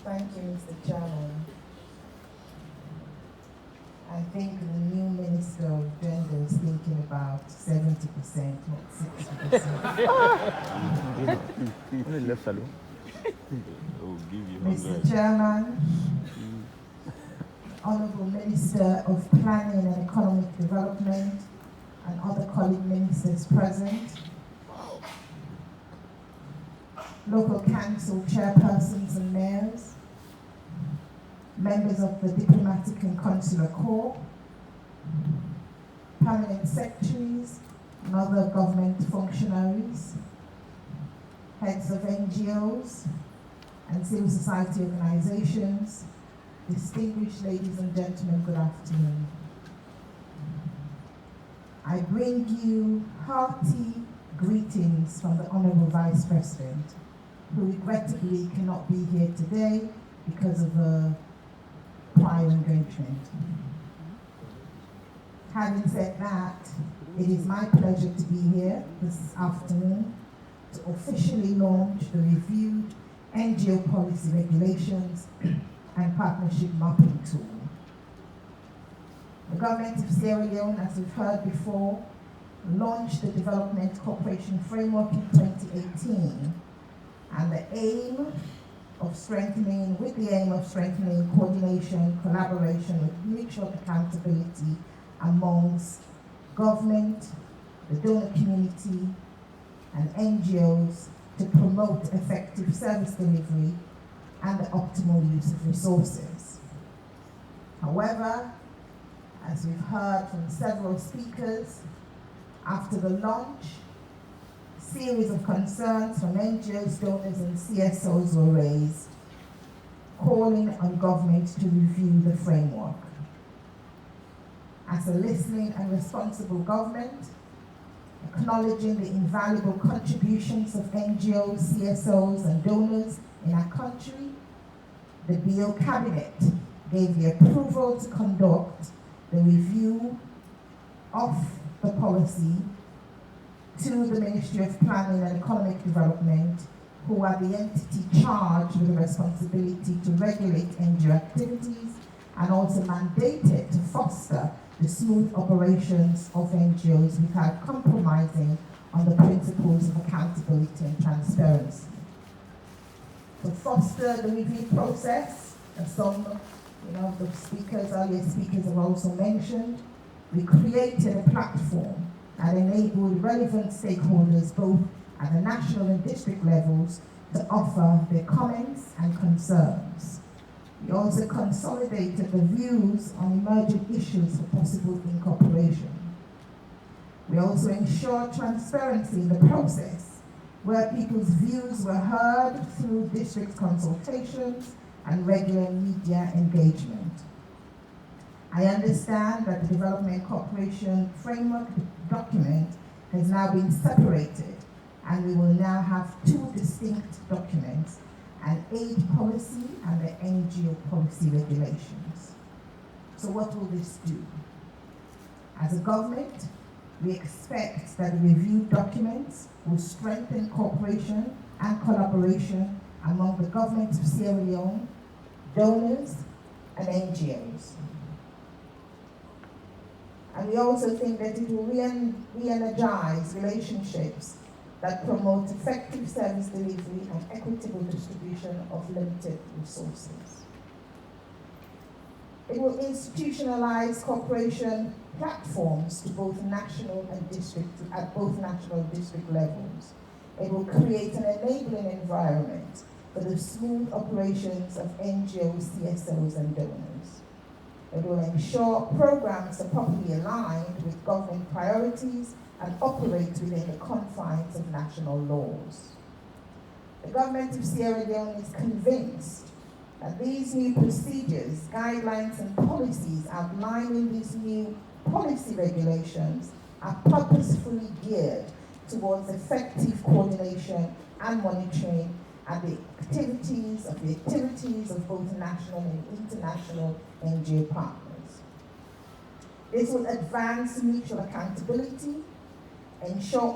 Thank you, Mr. Chairman. I think the new Minister of Gender is thinking about 70%, not 60%. Mr. Chairman, Honourable Minister of Planning and Economic Development, and other colleague ministers present, local council chairpersons and mayors, members of the Diplomatic and Consular Corps, permanent secretaries and other government functionaries, heads of NGOs and civil society organizations, distinguished ladies and gentlemen, good afternoon. I bring you hearty greetings from the Honourable Vice President, who regrettably cannot be here today because of a prior engagement. Having said that, it is my pleasure to be here this afternoon to officially launch the reviewed NGO policy regulations and partnership mapping tool. The government of Sierra Leone, as we've heard before, launched the Development Cooperation Framework in 2018, and the aim of strengthening coordination, collaboration with mutual accountability amongst government, the donor community, and NGOs to promote effective service delivery and the optimal use of resources. However, as we've heard from several speakers, after the launch, a series of concerns from NGOs, donors, and CSOs were raised, calling on government to review the framework. As a listening and responsible government, acknowledging the invaluable contributions of NGOs, CSOs, and donors in our country, the BO Cabinet gave the approval to conduct the review of the policy to the Ministry of Planning and Economic Development, who are the entity charged with the responsibility to regulate NGO activities and also mandated to foster the smooth operations of NGOs without compromising on the principles of accountability and transparency. To foster the review process, as some of the earlier speakers have also mentioned, we created a platform that enabled relevant stakeholders both at the national and district levels to offer their comments and concerns. We also consolidated the views on emerging issues for possible incorporation. We also ensured transparency in the process, where people's views were heard through district consultations and regular media engagement. I understand that the Development Cooperation Framework document has now been separated, and we will now have two distinct documents, an aid policy and the NGO policy regulations. So what will this do? As a government, we expect that the reviewed documents will strengthen cooperation and collaboration among the government of Sierra Leone, donors, and NGOs. And we also think that it will re-energize relationships that promote effective service delivery and equitable distribution of limited resources. It will institutionalize cooperation platforms to both national and district levels. It will create an enabling environment for the smooth operations of NGOs, CSOs, and donors. It will ensure programs are properly aligned with government priorities and operate within the confines of national laws. The government of Sierra Leone is convinced that these new procedures, guidelines, and policies outlined in these new policy regulations are purposefully geared towards effective coordination and monitoring and the activities of both national and international NGO partners. This will advance mutual accountability, ensure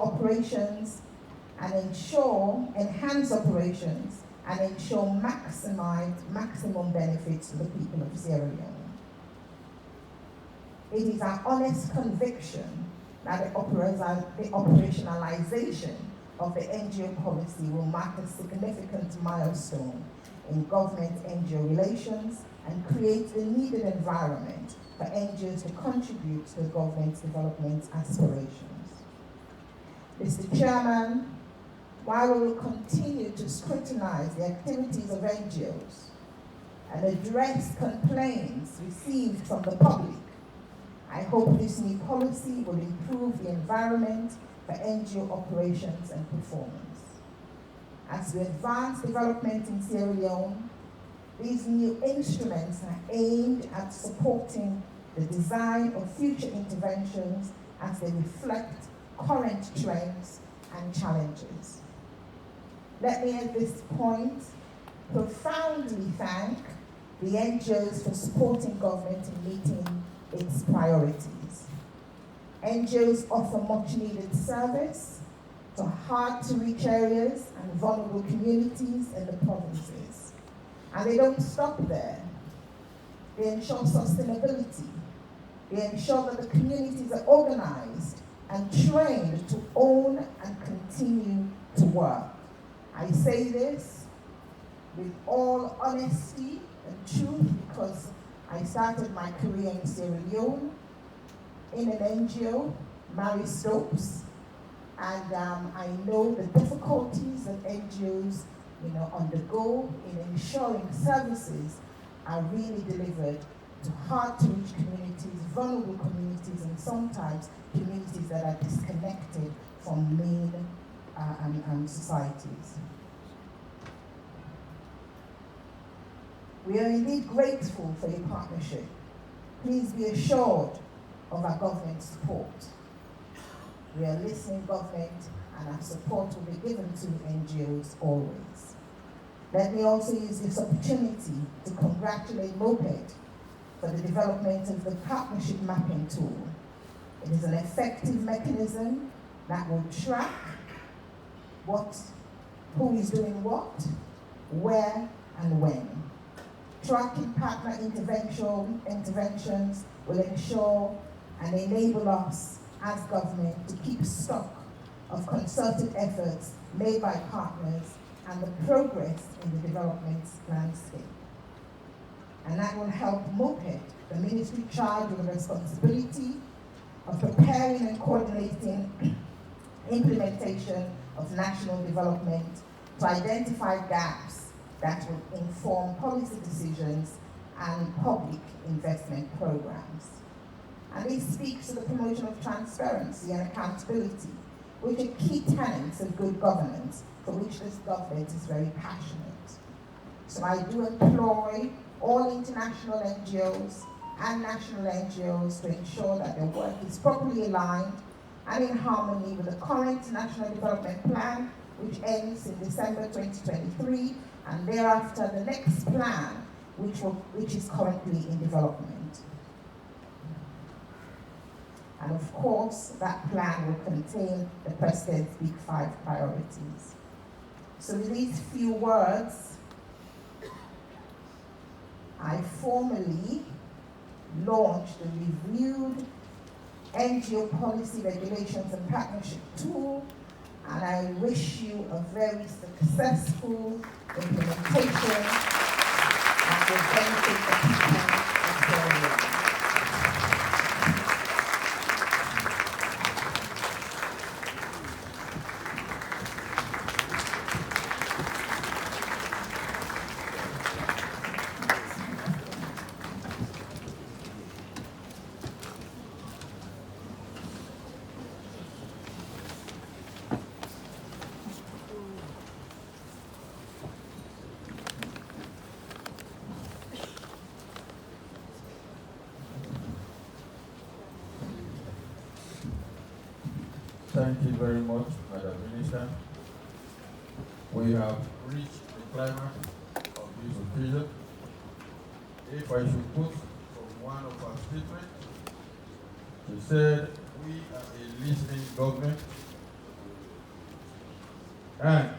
enhance operations and ensure maximum benefits to the people of Sierra Leone. It is our honest conviction that the operationalization of the NGO policy will mark a significant milestone in government-NGO relations and create the needed environment for NGOs to contribute to the government's development aspirations. Mr. Chairman, while we will continue to scrutinize the activities of NGOs and address complaints received from the public, I hope this new policy will improve the environment for NGO operations and performance. As we advance development in Sierra Leone, these new instruments are aimed at supporting the design of future interventions as they reflect current trends and challenges. Let me at this point profoundly thank the NGOs for supporting government in meeting its priorities. NGOs offer much needed service to hard-to-reach areas and vulnerable communities in the provinces. And they don't stop there. They ensure sustainability. They ensure that the communities are organized and trained to own and continue to work. I say this with all honesty and truth because I started my career in Sierra Leone in an NGO, Mary Stopes, and I know the difficulties that NGOs undergo in ensuring services are really delivered to hard-to-reach communities, vulnerable communities, and sometimes communities that are disconnected from main societies. We are indeed grateful for your partnership. Please be assured of our government support. We are listening, government, and our support will be given to NGOs always. Let me also use this opportunity to congratulate MOPED for the development of the partnership mapping tool. It is an effective mechanism that will track who is doing what, where, and when. Tracking partner interventions will ensure and enable us as government to keep stock of concerted efforts made by partners and the progress in the development landscape. And that will help MOPED, the ministry charged with the responsibility of preparing and coordinating implementation of national development, to identify gaps that will inform policy decisions and public investment programs. And this speaks to the promotion of transparency and accountability, which are key tenets of good governance, for which this government is very passionate. So I do employ all international NGOs and national NGOs to ensure that their work is properly aligned and in harmony with the current National Development Plan, which ends in December 2023, and thereafter the next plan, which is currently in development. And of course, that plan will contain the President's Big Five priorities. So with these few words, I formally launched the reviewed NGO policy regulations and partnership tool, and I wish you a very successful implementation that will benefit the people of Sierra Leone. Thank you very much, Madam Minister. We have reached the climax of this occasion. If I should quote from one of our statements, she said, "We are a listening government, and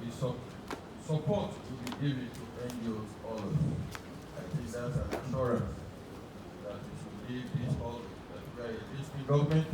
we support to be given to NGOs always. I think that's an assurance that we should leave this all, that we are a listening government,